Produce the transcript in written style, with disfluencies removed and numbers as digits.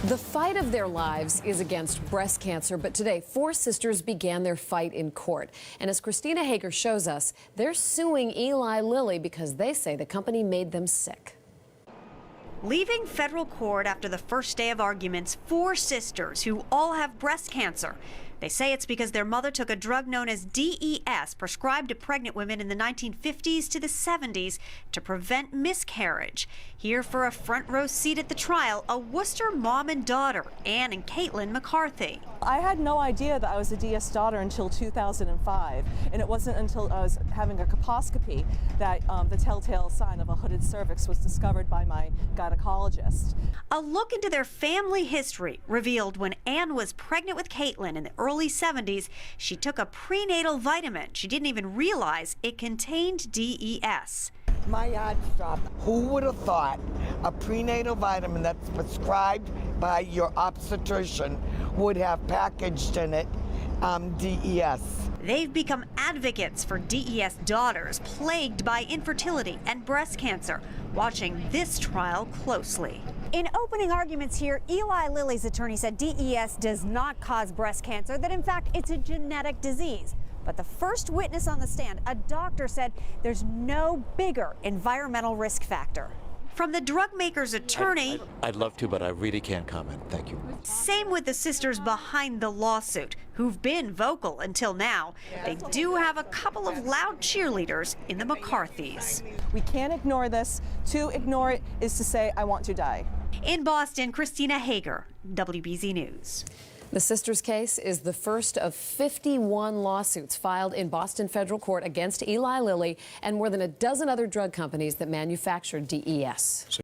The fight of their lives is against breast cancer, but today 4 sisters began their fight in court. And as Christina Hager shows us, they're suing Eli Lilly because they say the company made them sick. Leaving federal court after the first day of arguments, 4 sisters who all have breast cancer. They say it's because their mother took a drug known as DES, prescribed to pregnant women in the 1950s to the 70s to prevent miscarriage. Here for a front row seat at the trial, a Worcester mom and daughter, Ann and Caitlin McCarthy. I had no idea that I was a DS daughter until 2005, and it wasn't until I was having a colposcopy that the telltale sign of a hooded cervix was discovered by my gynecologist. A look into their family history revealed when Ann was pregnant with Caitlin in the early 70s, she took a prenatal vitamin. She didn't even realize it contained DES. My odds dropped. Who would have thought a prenatal vitamin that's prescribed by your obstetrician would have packaged in it DES? They've become advocates for DES daughters plagued by infertility and breast cancer, watching this trial closely. In opening arguments here, Eli Lilly's attorney said DES does not cause breast cancer, that in fact it's a genetic disease. But the first witness on the stand, a doctor, said there's no bigger environmental risk factor. From the drug maker's attorney, I'd love to, but I really can't comment. Thank you. Same with the sisters behind the lawsuit, who've been vocal until now. They do have a couple of loud cheerleaders in the McCarthys. We can't ignore this. To ignore it is to say, I want to die. In Boston, Christina Hager, WBZ News. The sisters' case is the first of 51 lawsuits filed in Boston federal court against Eli Lilly and more than a dozen other drug companies that manufactured DES.